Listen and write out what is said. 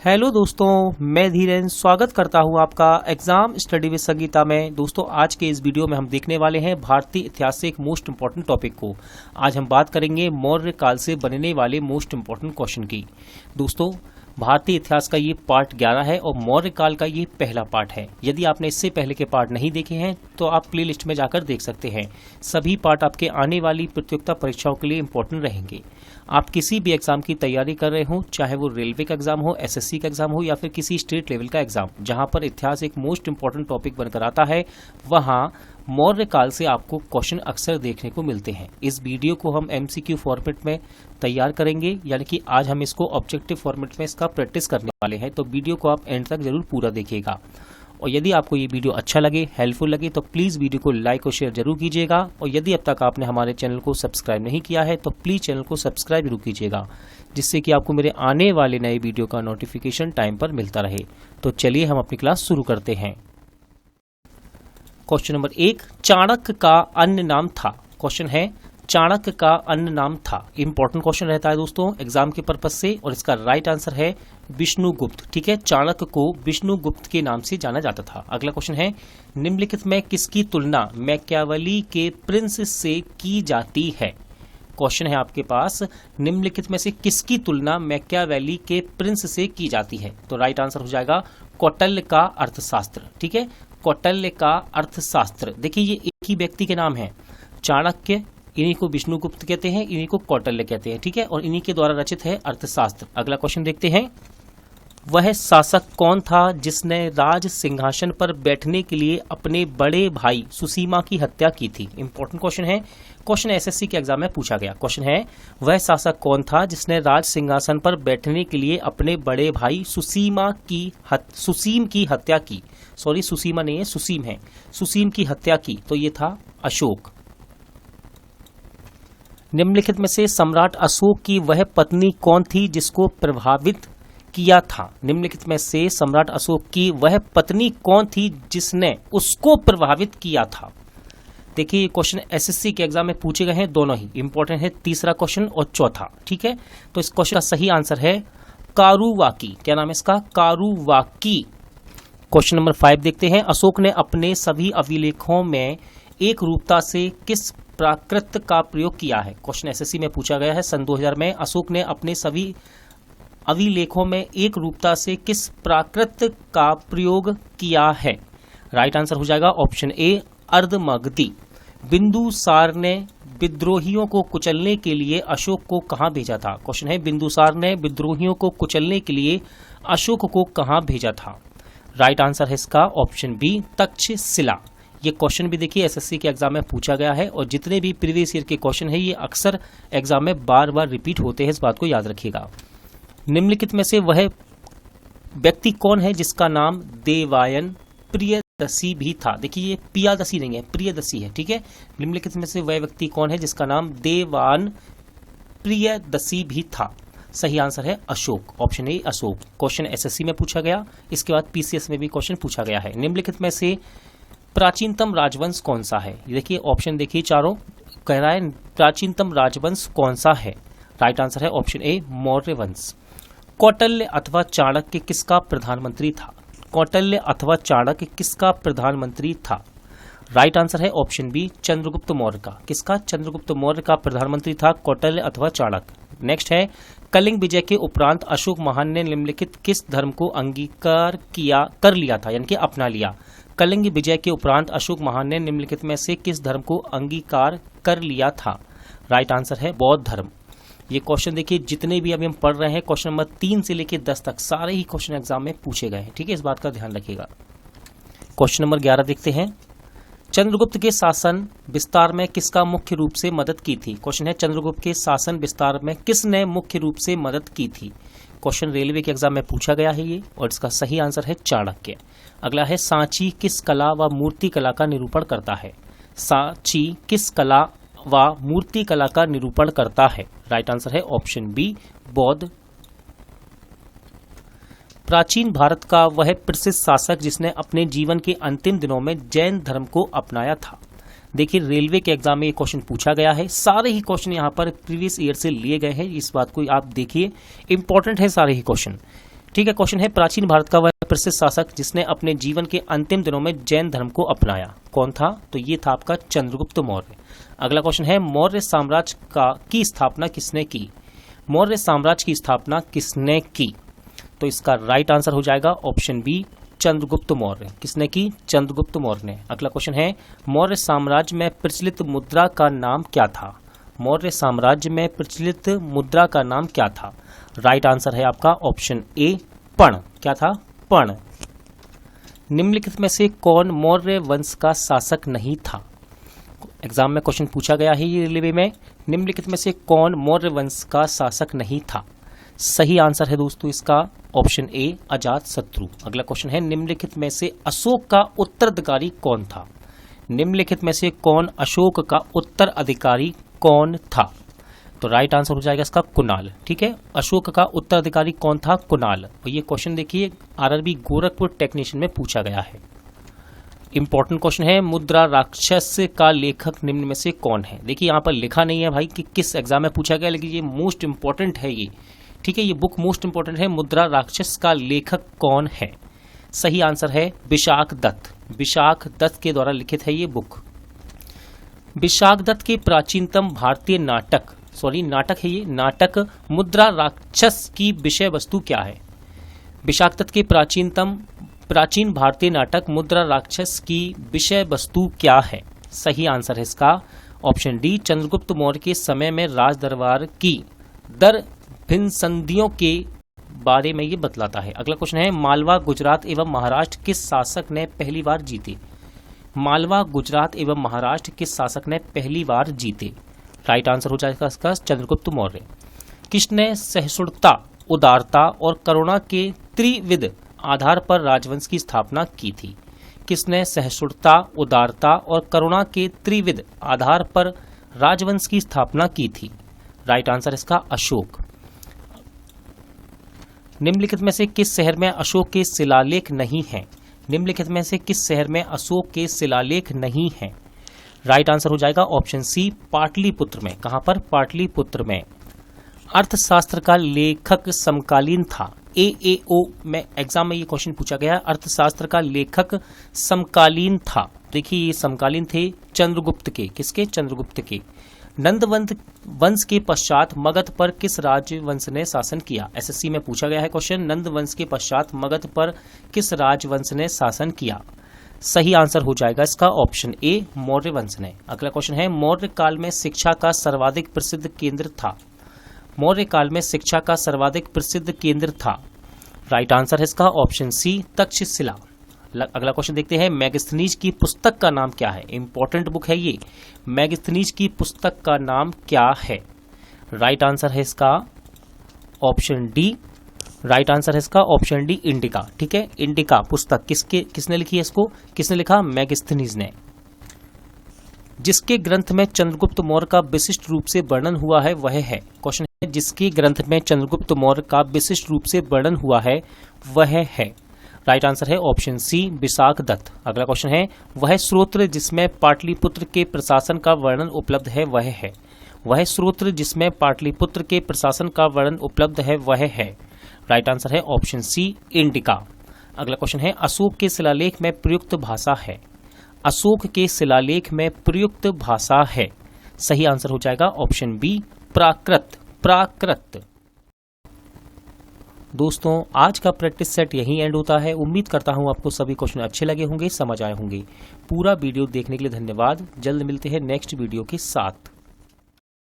Hello दोस्तों, मैं धीरेन स्वागत करता हूं आपका एग्जाम स्टडी विद संगीता में। दोस्तों, आज के इस वीडियो में हम देखने वाले हैं भारतीय इतिहास से एक मोस्ट इंपॉर्टेंट टॉपिक को। आज हम बात करेंगे मौर्य काल से बनने वाले मोस्ट इंपॉर्टेंट क्वेश्चन की। दोस्तों, भारतीय इतिहास का ये पार्ट 11 है और मौर्य काल का ये पहला पार्ट है। यदि आपने इससे पहले के पार्ट नहीं देखे हैं तो आप प्ले लिस्ट में जाकर देख सकते हैं। सभी पार्ट आपके आने वाली प्रतियोगिता परीक्षाओं के लिए इंपॉर्टेंट रहेंगे। आप किसी भी एग्जाम की तैयारी कर रहे हो, चाहे वो रेलवे का एग्जाम हो, एसएससी का एग्जाम हो या फिर किसी स्टेट लेवल का एग्जाम, जहां पर इतिहास एक मोस्ट इंपॉर्टेंट टॉपिक बनकर आता है, वहां मौर्य काल से आपको क्वेश्चन अक्सर देखने को मिलते हैं। इस वीडियो को हम एमसीक्यू फॉर्मेट में तैयार करेंगे, यानी कि आज हम इसको ऑब्जेक्टिव फॉर्मेट में इसका प्रैक्टिस करने वाले हैं। तो वीडियो को आप एंड तक जरूर पूरा देखिएगा। और यदि आपको ये वीडियो अच्छा लगे, हेल्पफुल लगे, तो प्लीज़ वीडियो को लाइक और शेयर जरूर कीजिएगा। और यदि अब तक आपने हमारे चैनल को सब्सक्राइब नहीं किया है तो प्लीज़ चैनल को सब्सक्राइब जरूर कीजिएगा, जिससे कि आपको मेरे आने वाले नए वीडियो का नोटिफिकेशन टाइम पर मिलता रहे। तो चलिए हम अपनी क्लास शुरू करते हैं। क्वेश्चन नंबर 1, चाणक्य का अन्य नाम था। क्वेश्चन है, चाणक्य का अन्य नाम था। इंपॉर्टेंट क्वेश्चन रहता है दोस्तों एग्जाम के पर्पज से, और इसका राइट आंसर है विष्णुगुप्त। ठीक है, चाणक्य को विष्णुगुप्त के नाम से जाना जाता था। अगला क्वेश्चन है, निम्नलिखित में किसकी तुलना मैकियावेली के प्रिंस से की जाती है। क्वेश्चन है आपके पास, निम्नलिखित में से किसकी तुलना मैकियावेली के प्रिंस से की जाती है। तो राइट आंसर हो जाएगा कौटिल्य का अर्थशास्त्र। ठीक है, कौटिल्य का अर्थशास्त्र। देखिए, ये एक ही व्यक्ति के नाम है, चाणक्य, इन्हीं को विष्णुगुप्त कहते हैं, इन्हीं को कौटिल्य कहते हैं। ठीक है, और इन्हीं के द्वारा रचित है अर्थशास्त्र। अगला क्वेश्चन देखते हैं, वह शासक कौन था जिसने राज सिंहासन पर बैठने के लिए अपने बड़े भाई सुसीमा की हत्या की थी। इंपॉर्टेंट क्वेश्चन है, क्वेश्चन एसएससी के एग्जाम में पूछा गया। क्वेश्चन है, वह शासक कौन था जिसने राज सिंहासन पर बैठने के लिए अपने बड़े भाई सुसीम की हत्या की। सॉरी, सुसीमा नहीं है, सुसीम है, सुसीम की हत्या की। तो ये था अशोक। निम्नलिखित में से सम्राट अशोक की वह पत्नी कौन थी जिसको प्रभावित किया था। निम्नलिखित में से सम्राट अशोक की वह पत्नी कौन थी जिसने उसको प्रभावित किया था। देखिए, ये क्वेश्चन एसएससी के एग्जाम में पूछे गए हैं, दोनों ही इंपॉर्टेंट है, तीसरा क्वेश्चन और चौथा। ठीक है, तो इस क्वेश्चन का सही आंसर है कारुवाकी। क्या नाम है इसका? कारुवाकी। क्वेश्चन नंबर 5 देखते हैं, अशोक ने अपने सभी अभिलेखों में एक रूपता से किस प्राकृत का प्रयोग किया है। क्वेश्चन एसएससी में पूछा गया है सन 2000 में, अशोक ने अपने सभी अभिलेखों में एक रूपता से किस प्राकृत का प्रयोग किया है। राइट आंसर हो जाएगा ऑप्शन ए, अर्धमगधी। बिंदुसार ने विद्रोहियों को कुचलने के लिए अशोक को कहां भेजा था। क्वेश्चन है, बिंदुसार ने विद्रोहियों को कुचलने के लिए अशोक को कहां भेजा था। राइट आंसर है इसका ऑप्शन बी, तक्षशिला। ये क्वेश्चन भी देखिए एसएससी के एग्जाम में पूछा गया है, और जितने भी प्रीवियस ईयर के क्वेश्चन है ये अक्सर एग्जाम में बार बार रिपीट होते हैं, इस बात को याद रखिएगा। निम्नलिखित में से वह व्यक्ति कौन है जिसका नाम देवायन प्रियदसी भी था। देखिए, ये पियादसी नहीं है, प्रियदसी है। ठीक है, निम्नलिखित में से वह व्यक्ति कौन है जिसका नाम देवान प्रियदसी भी था। सही आंसर है Ashok, option A, Ashok. Question SSC में पूछा गया, इसके बाद पीसीएस में भी क्वेश्चन पूछा गया है। निम्नलिखित में से प्राचीनतम राजवंश कौन सा है। देखिए, ऑप्शन देखिए चारों, कह रहा है प्राचीनतम राजवंश कौन सा है। राइट आंसर है ऑप्शन ए, मौर्य वंश। कौटिल्य अथवा चाणक्य किसका प्रधानमंत्री था। कौटिल्य अथवा चाणक्य किसका प्रधानमंत्री था। राइट आंसर है ऑप्शन बी, चंद्रगुप्त मौर्य का। किसका? चंद्रगुप्त मौर्य का प्रधानमंत्री था कौटिल्य अथवा चाणक्य। नेक्स्ट है, कलिंग विजय के उपरांत अशोक महान ने निम्नलिखित किस धर्म को अंगीकार कर लिया था, यानी कि अपना लिया। कलिंग विजय के उपरांत अशोक महान ने निम्नलिखित में से किस धर्म को अंगीकार कर लिया था। राइट आंसर है बौद्ध धर्म। ये क्वेश्चन देखिए, जितने भी अभी हम पढ़ रहे हैं, क्वेश्चन नंबर 3 से लेकर 10 तक सारे ही क्वेश्चन एग्जाम में पूछे गए हैं। ठीक है, इस बात का ध्यान रखिएगा। क्वेश्चन नंबर 11 देखते हैं, चंद्रगुप्त के शासन विस्तार में किसका मुख्य रूप से मदद की थी। क्वेश्चन है, चंद्रगुप्त के शासन विस्तार में किसने मुख्य रूप से मदद की थी। क्वेश्चन रेलवे के एग्जाम में पूछा गया है ये, और इसका सही आंसर है चाणक्य। अगला है, सांची किस कला व मूर्ति कला का निरूपण करता है। सांची किस कला व मूर्ति कला का निरूपण करता है। राइट आंसर है ऑप्शन बी, बौद्ध। प्राचीन भारत का वह प्रसिद्ध शासक जिसने अपने जीवन के अंतिम दिनों में जैन धर्म को अपनाया था। देखिए, रेलवे के एग्जाम में ये क्वेश्चन पूछा गया है, सारे ही क्वेश्चन यहाँ पर प्रीवियस ईयर से लिए गए हैं, इस बात को आप देखिए, इंपॉर्टेंट है सारे ही क्वेश्चन। ठीक है, क्वेश्चन है प्राचीन भारत का वह प्रसिद्ध शासक जिसने अपने जीवन के अंतिम दिनों में जैन धर्म को अपनाया, कौन था? तो ये था आपका चंद्रगुप्त मौर्य। अगला क्वेश्चन है मौर्य साम्राज्य की स्थापना किसने की? मौर्य साम्राज्य की स्थापना किसने की? तो इसका राइट आंसर हो जाएगा ऑप्शन बी, चंद्रगुप्त मौर्य। किसने की? चंद्रगुप्त मौर्य ने। अगला क्वेश्चन है मौर्य साम्राज्य में प्रचलित मुद्रा का नाम क्या था? मौर्य साम्राज्य में प्रचलित मुद्रा का नाम क्या था? राइट आंसर है आपका ऑप्शन ए, पण। क्या था? पण। निम्नलिखित में से कौन मौर्य वंश का शासक नहीं था? एग्जाम में क्वेश्चन पूछा गया है ये रेलवे में, निम्नलिखित में से कौन मौर्य वंश का शासक नहीं था? सही आंसर है दोस्तों इसका ऑप्शन ए, अजात शत्रु। अगला क्वेश्चन है निम्नलिखित में से अशोक का उत्तराधिकारी कौन था? निम्नलिखित में से कौन अशोक का उत्तराधिकारी कौन था? तो राइट आंसर हो जाएगा इसका कुणाल। ठीक है, अशोक का उत्तराधिकारी कौन था? कुणाल। और ये क्वेश्चन देखिए आरआरबी गोरखपुर टेक्नीशियन में पूछा गया है। इंपॉर्टेंट क्वेश्चन है मुद्रा राक्षस का लेखक निम्न में से कौन है? देखिए यहाँ पर लिखा नहीं है भाई कि किस एग्जाम में पूछा गया, लेकिन ये मोस्ट इंपॉर्टेंट है ये। ठीक है, ये बुक मोस्ट इंपॉर्टेंट है। मुद्रा राक्षस का लेखक कौन है? सही आंसर है विशाख दत्त। विशाख दत्त के द्वारा लिखित है ये बुक। विशाख दत्त के प्राचीनतम भारतीय नाटक है ये नाटक मुद्रा राक्षस की विषय वस्तु क्या है? विशाख दत्त के प्राचीन भारतीय नाटक मुद्रा राक्षस की विषय वस्तु क्या है? सही आंसर है इसका ऑप्शन डी, चंद्रगुप्त मौर्य के समय में राज दरबार की दर भिन्न संधियों के बारे में ये बतलाता है। अगला क्वेश्चन है मालवा, गुजरात एवं महाराष्ट्र किस शासक ने पहली बार जीते? मालवा, गुजरात एवं महाराष्ट्र किस शासक ने पहली बार जीते? राइट आंसर हो जाएगा इसका चंद्रगुप्त मौर्य। किसने सहिष्णुता, उदारता और करुणा के त्रिविध आधार पर राजवंश की स्थापना की थी? किसने सहिष्णुता, उदारता और करुणा के त्रिविध आधार पर राजवंश की स्थापना की थी? राइट आंसर इसका अशोक। निम्नलिखित में से किस शहर में अशोक के शिलालेख नहीं है? निम्नलिखित में से किस शहर में अशोक के शिलालेख नहीं है? राइट आंसर हो जाएगा ऑप्शन सी, पाटलिपुत्र में। कहां पर? पाटलिपुत्र में। अर्थशास्त्र का लेखक समकालीन था। AAO में एग्जाम में ये क्वेश्चन पूछा गया, अर्थशास्त्र का लेखक समकालीन था। देखिए ये समकालीन थे चंद्रगुप्त के। किसके? चंद्रगुप्त के। नंद वंश के पश्चात मगध पर किस राजवंश ने शासन किया? SSC में पूछा गया है क्वेश्चन, नंद वंश के पश्चात मगध पर किस राजवंश ने शासन किया? सही आंसर हो जाएगा इसका ऑप्शन ए, मौर्य वंश ने। अगला क्वेश्चन है मौर्य काल में शिक्षा का सर्वाधिक प्रसिद्ध केंद्र था? मौर्य काल में शिक्षा का सर्वाधिक प्रसिद्ध केंद्र था? राइट आंसर है इसका ऑप्शन सी, तक्षशिला। अगला क्वेश्चन देखते हैं मैगस्थनीज की पुस्तक का नाम क्या है? इंपॉर्टेंट बुक है ये। मैगस्थनीज की पुस्तक का नाम क्या है? राइट आंसर है इसका ऑप्शन डी। राइट आंसर है इसका ऑप्शन डी, इंडिका। ठीक है, इंडिका पुस्तक किसने लिखी है? इसको किसने लिखा? मैगस्थनीज ने। जिसके ग्रंथ में चंद्रगुप्त मौर्य का विशिष्ट रूप से वर्णन हुआ है वह है? क्वेश्चन है जिसके ग्रंथ में चंद्रगुप्त मौर्य का विशिष्ट रूप से वर्णन हुआ है वह है? राइट आंसर है ऑप्शन सी, विशाख दत्त। अगला क्वेश्चन है वह स्रोत्र जिसमें पाटलिपुत्र के प्रशासन का वर्णन उपलब्ध है वह है? वह स्रोत्र जिसमें पाटलिपुत्र के प्रशासन का वर्णन उपलब्ध है वह है? राइट आंसर है ऑप्शन सी, इंडिका। अगला क्वेश्चन है अशोक के शिलालेख में प्रयुक्त भाषा है? अशोक के शिलालेख में प्रयुक्त भाषा है? सही आंसर हो जाएगा ऑप्शन बी, प्राकृत। प्राकृत। दोस्तों आज का प्रैक्टिस सेट यहीं एंड होता है। उम्मीद करता हूं आपको सभी क्वेश्चन अच्छे लगे होंगे, समझ आए होंगे। पूरा वीडियो देखने के लिए धन्यवाद। जल्द मिलते हैं नेक्स्ट वीडियो के साथ।